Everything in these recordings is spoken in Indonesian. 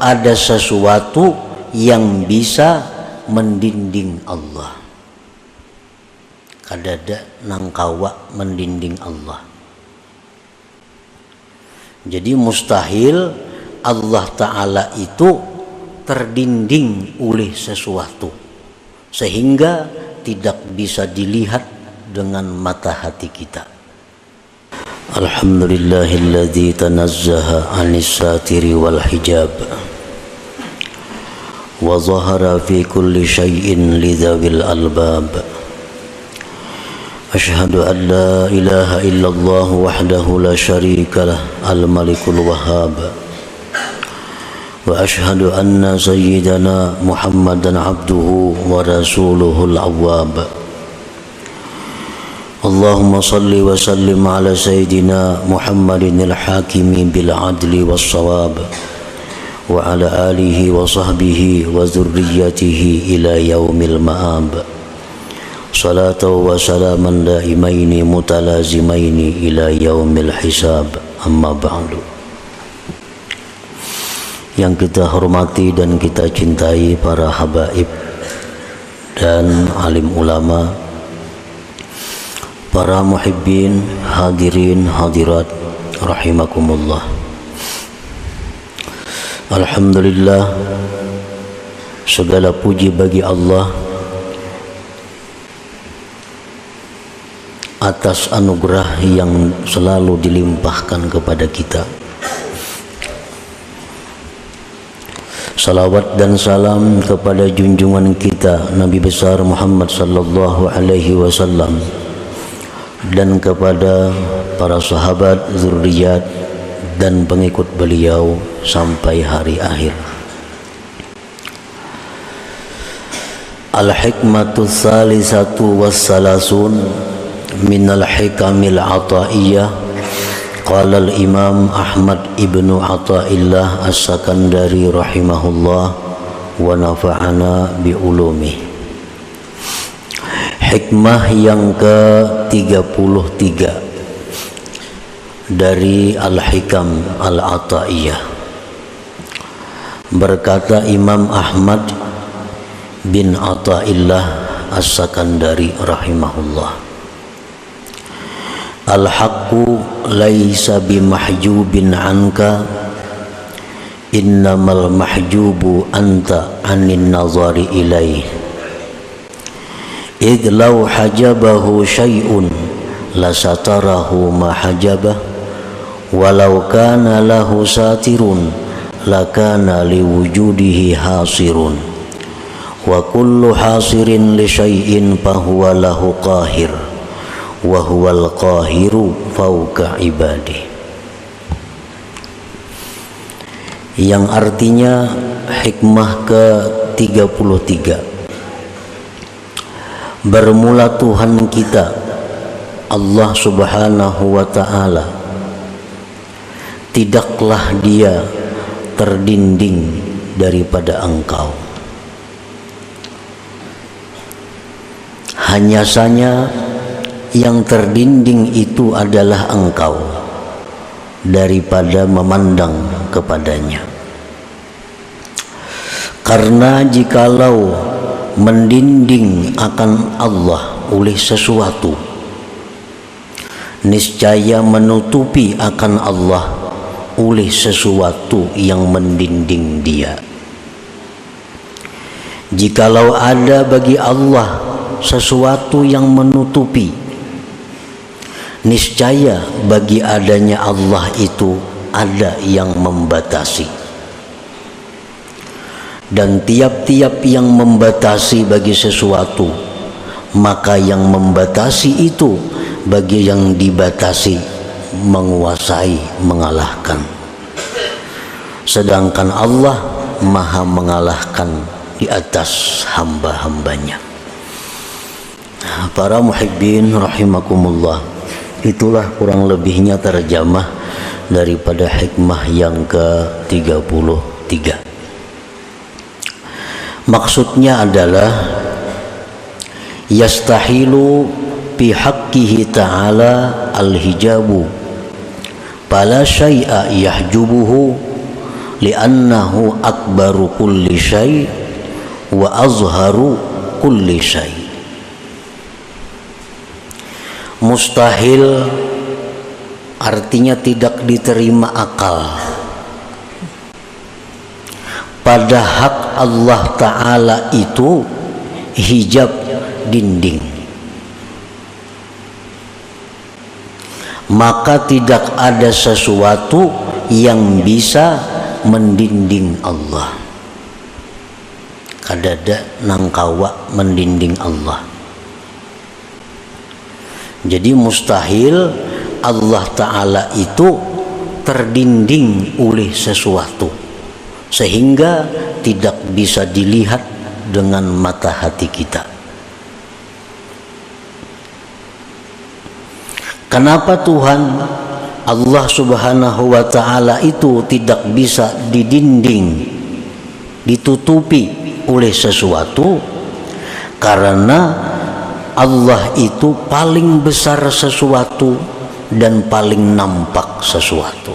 ada sesuatu yang bisa mendinding Allah. Kadada nangkawa mendinding Allah. Jadi mustahil Allah Ta'ala itu terdinding oleh sesuatu sehingga tidak bisa dilihat dengan mata hati kita. Alhamdulillahilladzi tanazzaha 'anis satiri wal hijab wa zahara fi kulli syai'in lidzawil albab. Asyhadu an la ilaha illallah wahdahu la syarika lah al-malikul wahhab. Wa asyhadu anna sayyidana Muhammadan abduhu wa rasuluhul awwab. Allahumma salli wa sallim ala sayyidina Muhammadin al-hakimi bil adli was sawab wa ala alihi wa sahbihi wa dhurriyyatihi ila yaumil ma'ab. Salatu wa salaman daimaini mutalazimaini ila yaumil hisab. Amma ba'du. Yang kita hormati dan kita cintai para habaib dan alim ulama, para muhibbin, hadirin hadirat rahimakumullah. Alhamdulillah, segala puji bagi Allah atas anugerah yang selalu dilimpahkan kepada kita. Salawat dan salam kepada junjungan kita Nabi besar Muhammad sallallahu alaihi wasallam dan kepada para sahabat, zuriat dan pengikut beliau sampai hari akhir. Al-hikmatu tsalisatu wassalasun minal hikamil ataiyah. Qala al-imam Ahmad ibnu Athaillah as-Sakandari rahimahullah wa nafa'ana bi ulumi. Hikmah yang ke-33 dari Al-Hikam Al-Ataiyah. Berkata Imam Ahmad bin Athaillah as-Sakandari rahimahullah, al-haqqu laisa bimahjubin anka, innamal mahjubu anta anin nazari ilaih. Idh law hajabahu syai'un lasatarahu ma hajabah, walau kana lahu satirun lakana liwujudihi hasirun, wa kullu hasirin li syai'in fahuwa lahu qahir, wa huwal qahiru fauqa ibadih. Yang artinya hikmah ke-33, bermula Tuhan kita Allah subhanahu wa ta'ala tidaklah dia terdinding daripada engkau, hanya saja yang terdinding itu adalah engkau daripada memandang kepadanya. Karena jikalau mendinding akan Allah oleh sesuatu, niscaya menutupi akan Allah oleh sesuatu yang mendinding dia. Jikalau ada bagi Allah sesuatu yang menutupi, niscaya bagi adanya Allah itu ada yang membatasi. Dan tiap-tiap yang membatasi bagi sesuatu, maka yang membatasi itu bagi yang dibatasi menguasai, mengalahkan. Sedangkan Allah maha mengalahkan di atas hamba-hambanya. Para muhibbin rahimakumullah, itulah kurang lebihnya terjemah daripada hikmah yang ke-33. Maksudnya adalah yastahilu bi haqqihi ta'ala al-hijabu fala syai'a yahjubuhu li'annahu akbaru kulli syai' wa azharu kulli syai'. Mustahil artinya tidak diterima akal pada hak Allah Ta'ala itu hijab dinding, maka tidak ada sesuatu yang bisa mendinding Allah. Kadada nangkawa mendinding Allah. Jadi mustahil Allah Ta'ala itu terdinding oleh sesuatu sehingga tidak bisa dilihat dengan mata hati kita. Kenapa Tuhan Allah Subhanahu wa Ta'ala itu tidak bisa didinding, ditutupi oleh sesuatu? Karena Allah itu paling besar sesuatu dan paling nampak sesuatu.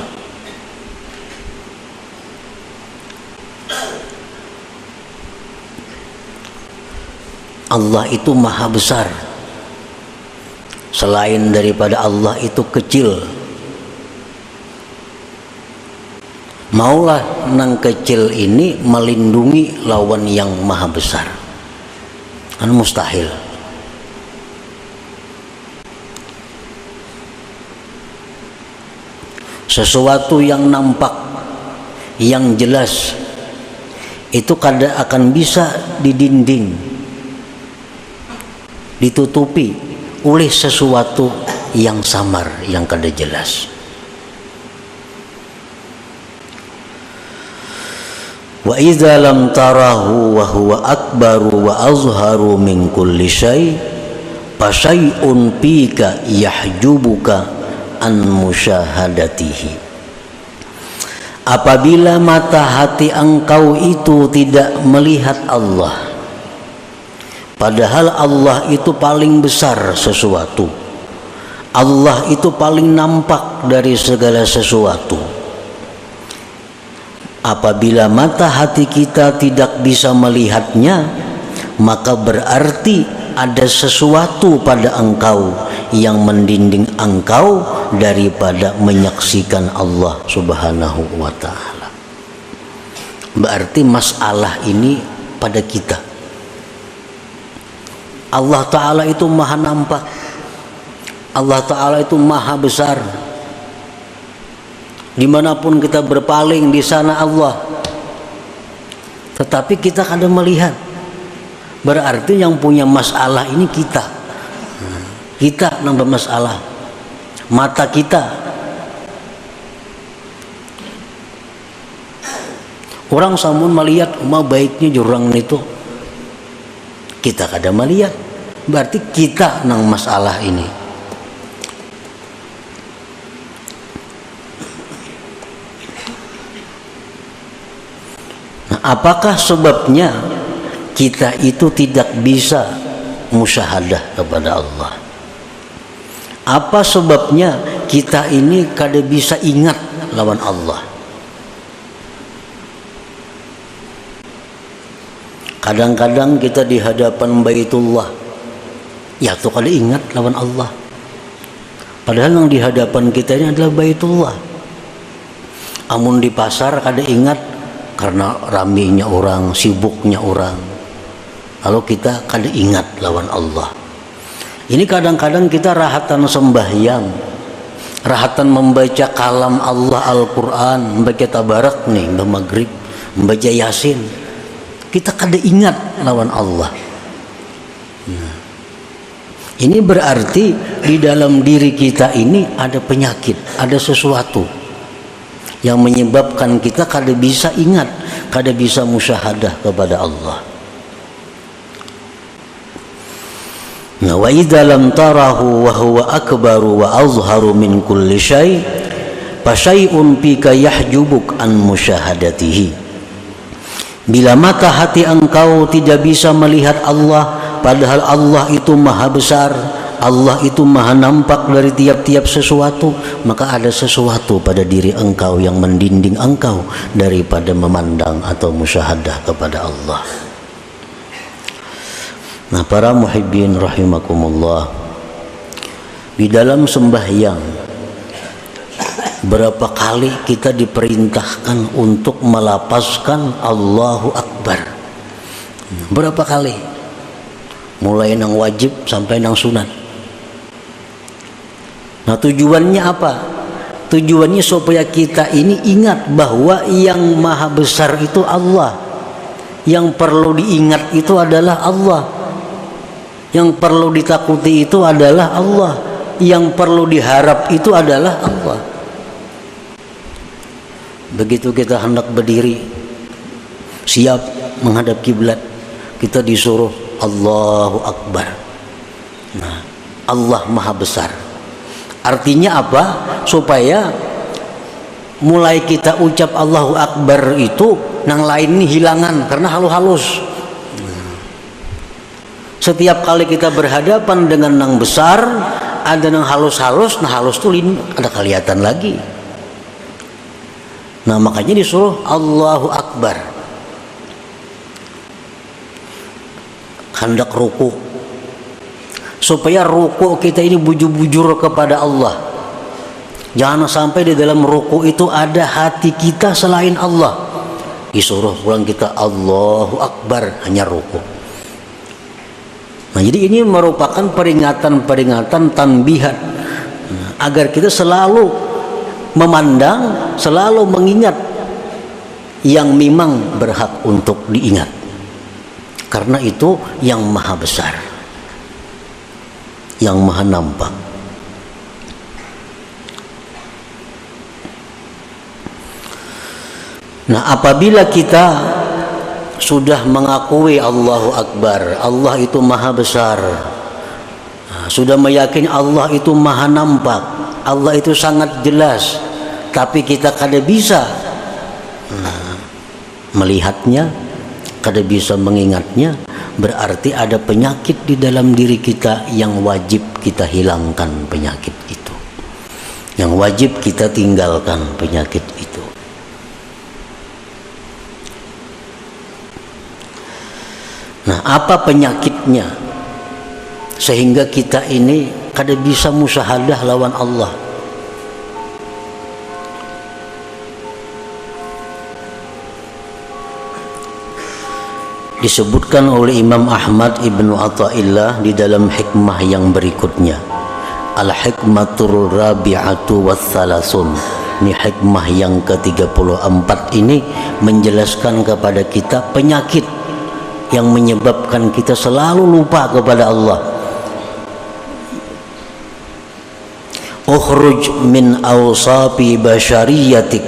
Allah itu maha besar. Selain daripada Allah itu kecil. Maulah nang kecil ini melindungi lawan yang maha besar. Kan mustahil. Sesuatu yang nampak, yang jelas, itu kada akan bisa didinding, ditutupi oleh sesuatu yang samar, yang kada jelas. Wa idza lam tarahu wa huwa akbaru wa azharu min kulli syai' fa syai'un fika yahjubuka an musyahadatihi. Apabila mata hati engkau itu tidak melihat Allah, padahal Allah itu paling besar sesuatu, Allah itu paling nampak dari segala sesuatu. Apabila mata hati kita tidak bisa melihatnya, maka berarti ada sesuatu pada engkau yang mendinding engkau daripada menyaksikan Allah Subhanahu wa Ta'ala. Berarti masalah ini pada kita. Allah Ta'ala itu maha nampak, Allah Ta'ala itu maha besar. Dimanapun kita berpaling, di sana Allah. Tetapi kita kadang melihat. Berarti yang punya masalah ini kita. Kita nambah masalah. Mata kita. Orang samun melihat rumah baiknya jurang itu. Kita kadang melihat. Berarti kita nang masalah ini. Apakah sebabnya kita itu tidak bisa musyahadah kepada Allah? Apa sebabnya kita ini kada bisa ingat lawan Allah? Kadang-kadang kita di hadapan Baitullah, ya tuh kada ingat lawan Allah. Padahal yang di hadapan kita ini adalah Baitullah. Amun di pasar kada ingat karena ramainya orang, sibuknya orang. Lalu kita kada ingat lawan Allah. Ini kadang-kadang kita rahatan sembahyang, rahatan membaca kalam Allah Al-Quran, membaca tabarak nih, maghrib, membaca yasin. Kita kada ingat lawan Allah. Ini berarti di dalam diri kita ini ada penyakit, ada sesuatu yang menyebabkan kita kada bisa ingat, kada bisa musyahadah kepada Allah. Nah, wa idza lam tarahu wa huwa akbaru wa azharu min kulli syai' fa syai'un fika yahjubuk an musyahadatihi. Bila mata hati engkau tidak bisa melihat Allah, padahal Allah itu maha besar, Allah itu maha nampak dari tiap-tiap sesuatu, maka ada sesuatu pada diri engkau yang mendinding engkau daripada memandang atau musyahadah kepada Allah. Nah, para muhibbin rahimakumullah, di dalam sembahyang berapa kali kita diperintahkan untuk melapazkan Allahu Akbar? Berapa kali? Mulai nang wajib sampai nang sunat. Nah, tujuannya apa? Tujuannya supaya kita ini ingat bahwa yang maha besar itu Allah. Yang perlu diingat itu adalah Allah. Yang perlu ditakuti itu adalah Allah. Yang perlu diharap itu adalah Allah. Begitu kita hendak berdiri, siap menghadap kiblat, kita disuruh Allahu Akbar. Nah, Allah maha besar. Artinya apa? Supaya mulai kita ucap Allahu Akbar itu nang lain ini hilangan karena halus-halus. Setiap kali kita berhadapan dengan nang besar, ada nang halus-halus, nah halus tuh ada kelihatan lagi. Nah, makanya disuruh Allahu Akbar. Hendak ruku, supaya ruku kita ini bujur-bujur kepada Allah. Jangan sampai di dalam ruku itu ada hati kita selain Allah. Disuruh pulang kita Allahu Akbar, hanya ruku. Nah, jadi ini merupakan peringatan-peringatan tanbihat, agar kita selalu memandang, selalu mengingat yang memang berhak untuk diingat, karena itu yang maha besar, yang maha nampak. Nah, apabila kita sudah mengakui Allahu Akbar, Allah itu maha besar, sudah meyakini Allah itu maha nampak, Allah itu sangat jelas, tapi kita kada bisa melihatnya, kada bisa mengingatnya, berarti ada penyakit di dalam diri kita yang wajib kita hilangkan penyakit itu, yang wajib kita tinggalkan penyakit itu. Nah, apa penyakitnya sehingga kita ini kada bisa musyahadah lawan Allah? Disebutkan oleh Imam Ahmad Ibnu Athaillah di dalam hikmah yang berikutnya, Al-Hikmatur Rabi'atu Wathalasun. Ini hikmah yang ke-34 ini menjelaskan kepada kita penyakit yang menyebabkan kita selalu lupa kepada Allah. Ukhruj min awsafi basyariyatik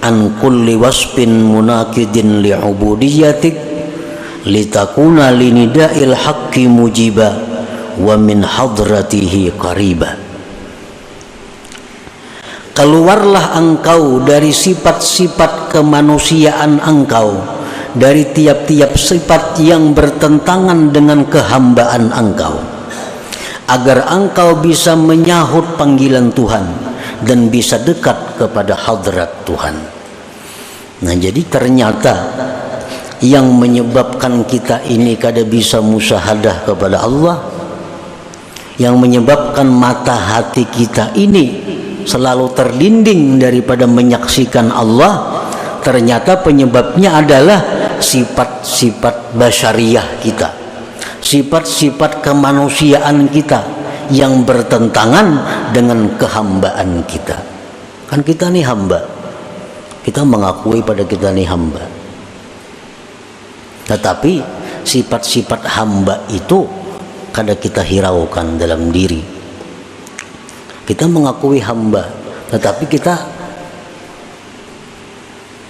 an kulli wasfin munakidin li'ubudiyatik litakuna linida'il haqqi mujiba wa min hadratihi qariba. Keluarlah engkau dari sifat-sifat kemanusiaan engkau, dari tiap-tiap sifat yang bertentangan dengan kehambaan engkau, agar engkau bisa menyahut panggilan Tuhan dan bisa dekat kepada hadrat Tuhan. Nah, jadi ternyata yang menyebabkan kita ini kada bisa musyahadah kepada Allah, yang menyebabkan mata hati kita ini selalu terlinding daripada menyaksikan Allah, ternyata penyebabnya adalah sifat-sifat basyariah kita, sifat-sifat kemanusiaan kita yang bertentangan dengan kehambaan kita. Kan kita nih hamba, kita mengakui pada kita nih hamba, tetapi sifat-sifat hamba itu kada kita hiraukan dalam diri. Kita mengakui hamba, tetapi kita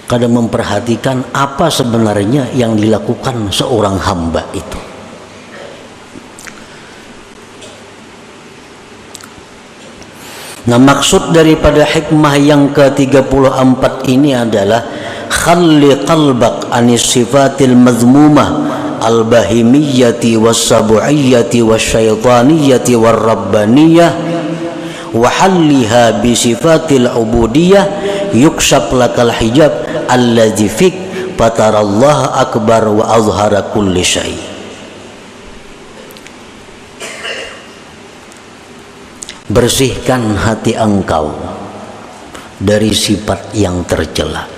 kada memperhatikan apa sebenarnya yang dilakukan seorang hamba itu. Nah, maksud daripada hikmah yang ke-34 ini adalah khalli qalbak anis sifatil mazmumah al-bahimiyyati was-sabu'iyyati wasyaitaniyati war-rabbaniyah wa halliha bi sifatil ubudiyah yukshaf lakal hijab alladzi fik fatarallah akbar wa azhara kulli syai. Bersihkan hati engkau dari sifat yang tercela,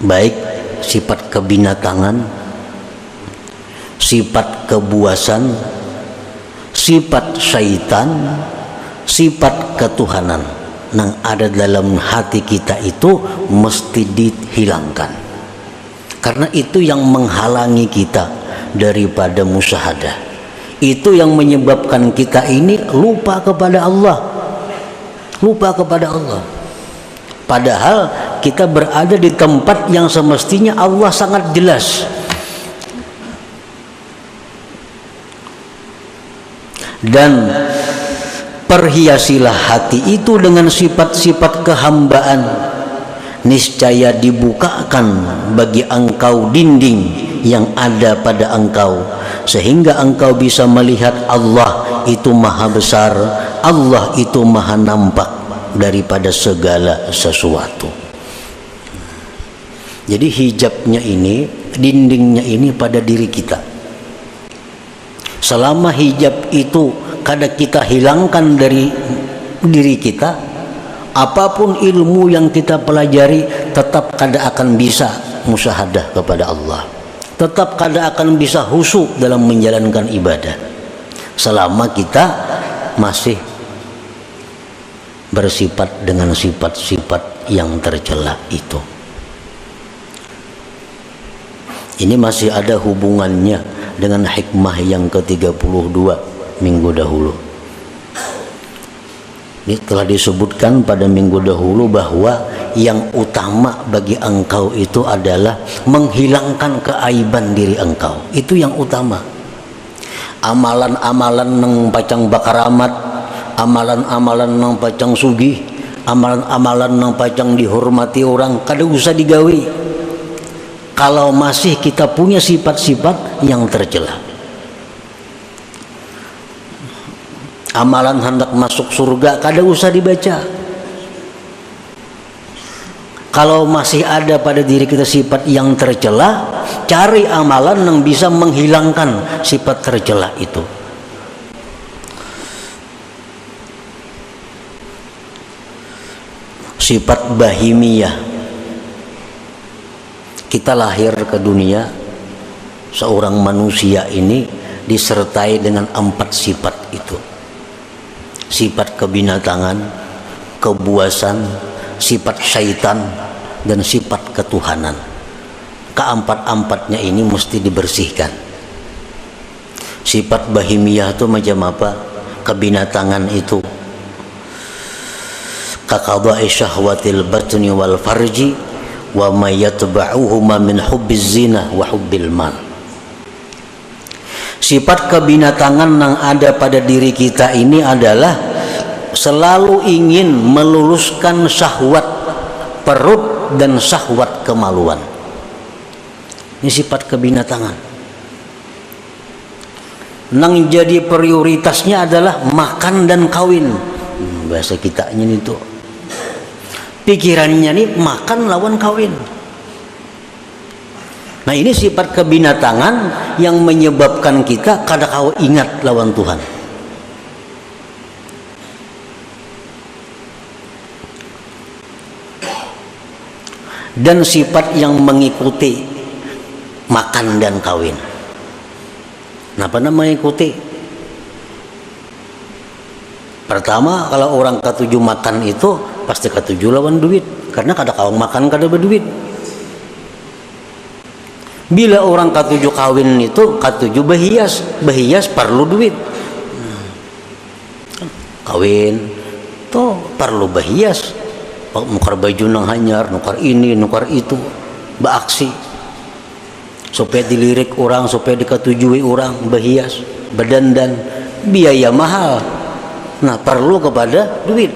baik sifat kebinatangan, sifat kebuasan, sifat syaitan, sifat ketuhanan yang ada dalam hati kita itu mesti dihilangkan, karena itu yang menghalangi kita daripada musyahadah. Itu yang menyebabkan kita ini lupa kepada Allah, lupa kepada Allah. Padahal kita berada di tempat yang semestinya Allah sangat jelas. Dan perhiasilah hati itu dengan sifat-sifat kehambaan, niscaya dibukakan bagi engkau dinding yang ada pada engkau, sehingga engkau bisa melihat Allah itu maha besar, Allah itu maha nampak daripada segala sesuatu. Jadi hijabnya ini, dindingnya ini pada diri kita. Selama hijab itu kada kita hilangkan dari diri kita, apapun ilmu yang kita pelajari tetap kada akan bisa musyahadah kepada Allah, tetap kada akan bisa khusyuk dalam menjalankan ibadah selama kita masih bersifat dengan sifat-sifat yang tercela itu. Ini masih ada hubungannya dengan hikmah yang ke-32 minggu dahulu. Ini telah disebutkan pada minggu dahulu bahwa yang utama bagi engkau itu adalah menghilangkan keaiban diri engkau. Itu yang utama. Amalan-amalan nang pacang bakaramat, amalan-amalan nang pacang sugih, amalan-amalan nang pacang dihormati orang, kada usah digawi kalau masih kita punya sifat-sifat yang tercela. Amalan hendak masuk surga kada usah dibaca kalau masih ada pada diri kita sifat yang tercela. Cari amalan yang bisa menghilangkan sifat tercela itu. Sifat bahimiyah, kita lahir ke dunia, seorang manusia ini disertai dengan 4 sifat itu. Sifat kebinatangan, kebuasan, sifat syaitan, dan sifat ketuhanan. Keempat-empatnya ini mesti dibersihkan. Sifat bahimiyah itu macam apa? Kebinatangan itu kaqada'i syahwatil batni wal farji wa ma yatba'uhuma min hubbiz zina wa hubbil mal. Sifat kebinatangan yang ada pada diri kita ini adalah selalu ingin meluluskan syahwat perut dan syahwat kemaluan. Ini sifat kebinatangan. Nang jadi prioritasnya adalah makan dan kawin. Bahasa kitanya itu. Pikirannya nih makan lawan kawin. Nah ini sifat kebinatangan yang menyebabkan kita kada kau ingat lawan Tuhan. Dan sifat yang mengikuti makan dan kawin. Kenapa namanya ikuti? Pertama, kalau orang ketujuh makan itu pasti ketujuh lawan duit, karena kada kau makan kada berduit. Bila orang ketujuh kawin itu ketujuh berhias, berhias perlu duit. Kawin tuh perlu berhias, nukar baju nang hanyar, nukar ini, nukar itu, beraksi supaya dilirik orang, supaya diketujui orang, berhias, berdandan, biaya mahal. Nah perlu kepada duit.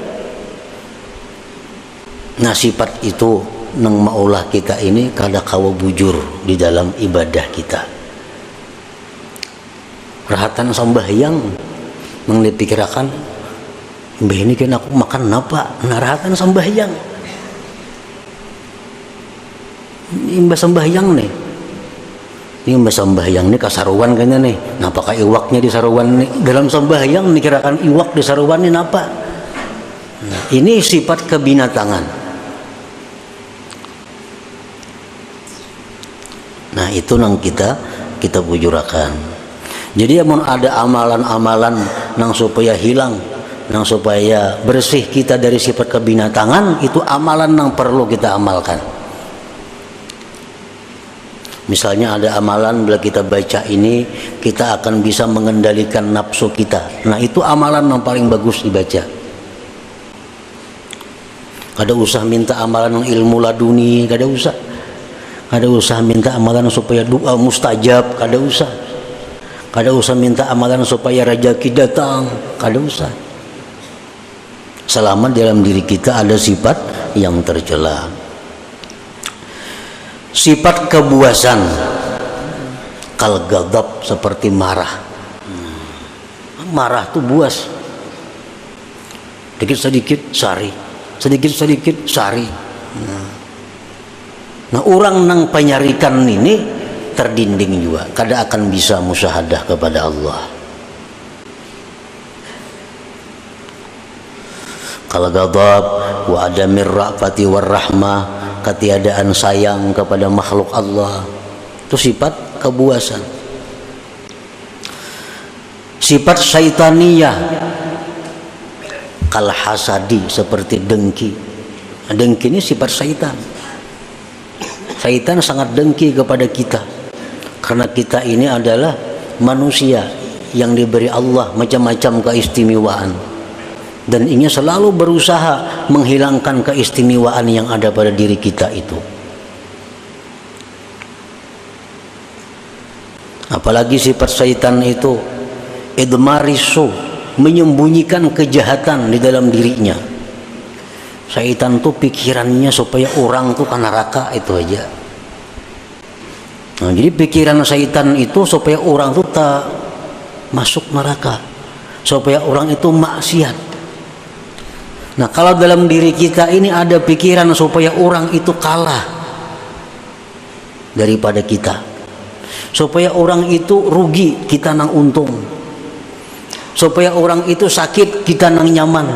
Nah sifat itu nang maulah kita ini kada kawa bujur di dalam ibadah kita. Rahatan sambahyang nang dipikirakan mbah ini kan aku makan napa narahatan sambahyang imbah sambahyang nih ini mbah sambahyang nih kasaruan kayaknya nih napa ka iwaknya di saruan nih dalam sambahyang dikirakan iwak di saruan nih napa. Nah, ini sifat kebinatangan. Nah itu nang kita bujurakan. Jadi amun ada amalan-amalan nang supaya hilang, nang supaya bersih kita dari sifat kebinatangan, itu amalan nang perlu kita amalkan. Misalnya ada amalan bila kita baca ini kita akan bisa mengendalikan nafsu kita. Nah itu amalan yang paling bagus dibaca. Kada usah minta amalan yang ilmu laduni, kada usah. Kada usah minta amalan supaya doa mustajab, kada usah. Kada usah minta amalan supaya rezeki datang, kada usah. Selama dalam diri kita ada sifat yang tercela. Sifat kebuasan, kal ghadab seperti marah. Marah tuh buas. Sedikit-sedikit sari, sedikit-sedikit sari. Nah orang nang penyarikan ini terdinding juga, kada akan bisa musyahadah kepada Allah. Kal ghadab wa adamir ra'fati war rahmah, ketiadaan sayang kepada makhluk Allah, itu sifat kebuasan. Sifat syaitaniyah, kal hasadi seperti dengki. Dengki ini sifat syaitan. Syaitan sangat dengki kepada kita karena kita ini adalah manusia yang diberi Allah macam-macam keistimewaan, dan ingin selalu berusaha menghilangkan keistimewaan yang ada pada diri kita itu. Apalagi sifat syaitan itu idmarisu, menyembunyikan kejahatan di dalam dirinya. Syaitan tuh pikirannya supaya orang tuh ke neraka itu aja. Nah, jadi pikiran syaitan itu supaya orang tuh tak masuk neraka, supaya orang itu maksiat. Nah kalau dalam diri kita ini ada pikiran supaya orang itu kalah daripada kita, supaya orang itu rugi kita nang untung, supaya orang itu sakit kita nang nyaman.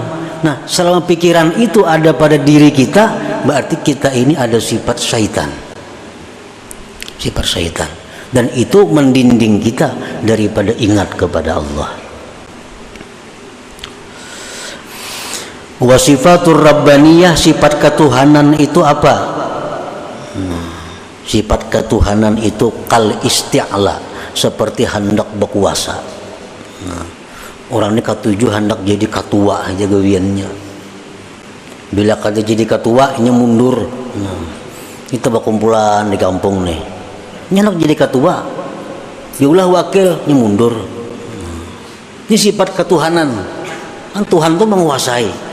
Nah selama pikiran itu ada pada diri kita, berarti kita ini ada sifat syaitan. Sifat syaitan. Dan itu mendinding kita daripada ingat kepada Allah. Wasifatur rabbaniyah, sifat ketuhanan itu apa? Sifat ketuhanan itu kal isti'la, seperti hendak berkuasa. Orang ini ketujuh hendak jadi ketua aja gawiannya. Bila kada jadi ketua nya mundur. Kita berkumpulan di kampung nih, nya hendak jadi ketua, diulah wakil nya mundur. Ini sifat ketuhanan. Kan Tuhan tuh menguasai.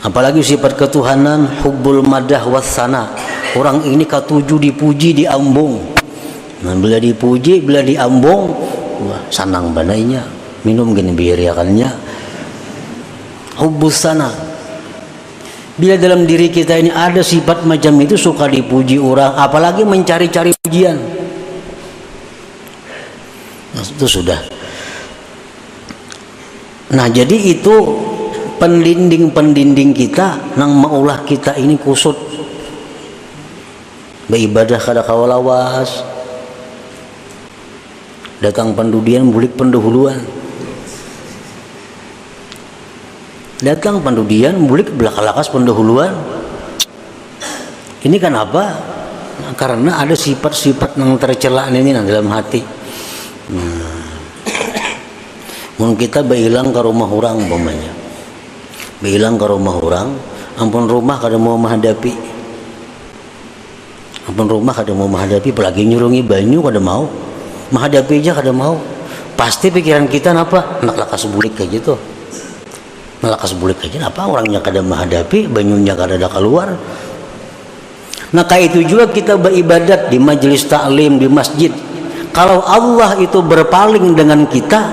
Apalagi sifat ketuhanan hubbul madah wassana. Orang ini ketujuh dipuji diambung. Nah bila dipuji, bila diambung, wah sanang banainya, minum gini biariakannya. Hubbus sana. Bila dalam diri kita ini ada sifat macam itu, suka dipuji orang, apalagi mencari-cari pujian, nah, itu sudah. Nah jadi itu pendinding kita nang maulah kita ini kusut beribadah kada kawalawas, datang pendudian bulik pendahuluan, datang pendudian bulik belakalakas pendahuluan. Ini kan apa? Nah, karena ada sifat-sifat yang tercela ini dalam hati. Mun kita beilang ke rumah orang umpamanya, beilang ke rumah orang, ampun rumah kada mau menghadapi, ampun rumah kada mau menghadapi, apalagi nyurungi banyu kada mau menghadapi aja kada mau. Pasti pikiran kita apa? Nak lakas bulik kayak gitu. Malakas bulik aja apa orangnya kada menghadapi, banyunya kada ada keluar. Nah kayak itu juga kita beribadat di majelis taklim, di masjid. Kalau Allah itu berpaling dengan kita,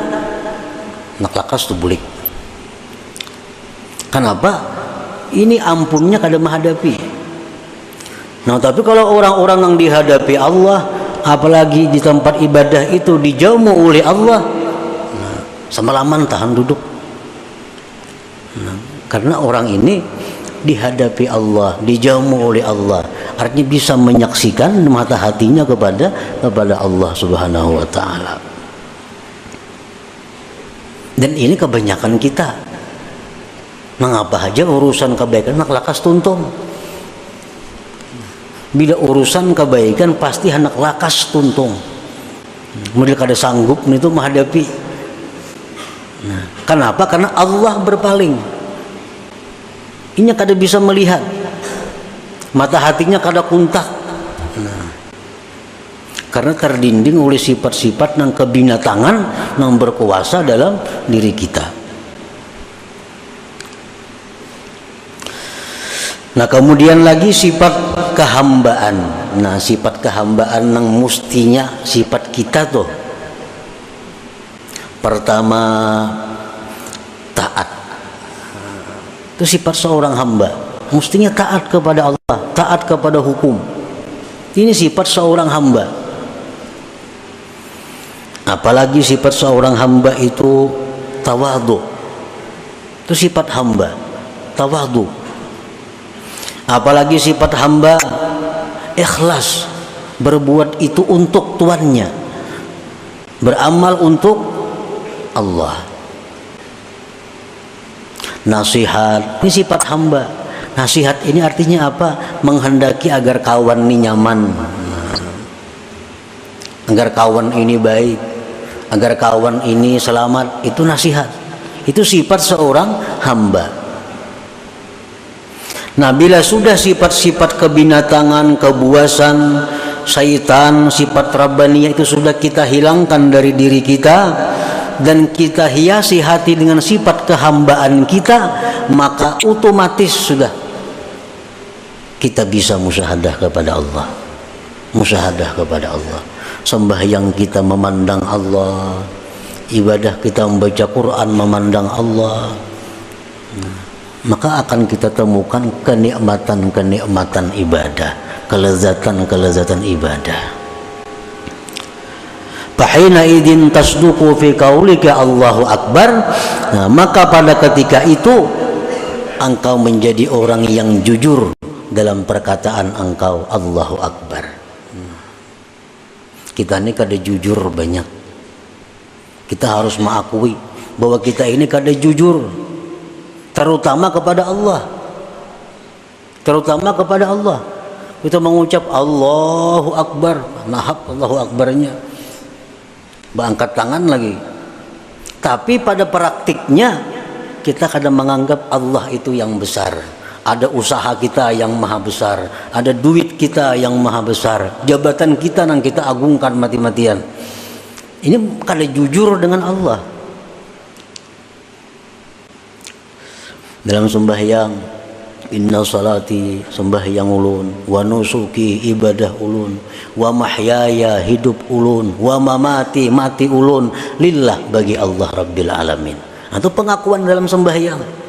nak lakas tu bulik. Kenapa? Ini ampunnya kada menghadapi. Nah tapi kalau orang-orang yang dihadapi Allah, apalagi di tempat ibadah itu dijauh oleh Allah, nah, semalaman tahan duduk. Nah, karena orang ini dihadapi Allah, dijauh oleh Allah, artinya bisa menyaksikan mata hatinya kepada Allah Subhanahu wa taala. Dan ini kebanyakan kita. Mengapa aja urusan kebaikan nak lakas tuntung. Bila urusan kebaikan pasti hendak lakas tuntung. Model kada sanggup itu menghadapi. Nah, kenapa? Karena Allah berpaling. Ini kada bisa melihat. Mata hatinya kada kuntak. Nah, karena terdinding oleh sifat-sifat yang kebinatangan yang berkuasa dalam diri kita. Nah kemudian lagi sifat kehambaan. Nah sifat kehambaan yang mestinya sifat kita tuh. Pertama taat. Itu sifat seorang hamba. Mestinya taat kepada Allah, taat kepada hukum. Ini sifat seorang hamba. Apalagi sifat seorang hamba itu tawadhu. Itu sifat hamba, tawadhu. Apalagi sifat hamba ikhlas, berbuat itu untuk tuannya, beramal untuk Allah. Nasihat, ini sifat hamba. Nasihat ini artinya apa? Menghendaki agar kawan ini nyaman, agar kawan ini baik, agar kawan ini selamat. Itu nasihat. Itu sifat seorang hamba. Nah bila sudah sifat-sifat kebinatangan, kebuasan, syaitan, sifat rabbaniyah itu sudah kita hilangkan dari diri kita, dan kita hiasi hati dengan sifat kehambaan kita, maka otomatis sudah kita bisa musyahadah kepada Allah. Musyahadah kepada Allah. Sembahyang kita memandang Allah, ibadah kita membaca Quran memandang Allah. Maka akan kita temukan kenikmatan-kenikmatan ibadah, kelezatan-kelezatan ibadah. Fahina idin tasduqu fi qaulika Allahu Akbar. Nah, maka pada ketika itu engkau menjadi orang yang jujur dalam perkataan engkau Allahu Akbar. Kita ini kada jujur banyak. Kita harus mengakui bahwa kita ini kada jujur. Terutama kepada Allah, terutama kepada Allah. Kita mengucap Allahu Akbar, nahap Allahu Akbarnya, berangkat tangan lagi. Tapi pada praktiknya kita kadang menganggap Allah itu yang besar. Ada usaha kita yang maha besar, ada duit kita yang maha besar, jabatan kita yang kita agungkan mati-matian. Ini kada jujur dengan Allah. Dalam sembahyang, inna salati, sembahyang ulun, wa nusuki, ibadah ulun, wa mahyaya, hidup ulun, wa mamati, mati ulun, lillah, bagi Allah Rabbil Alamin. Itu pengakuan dalam sembahyang.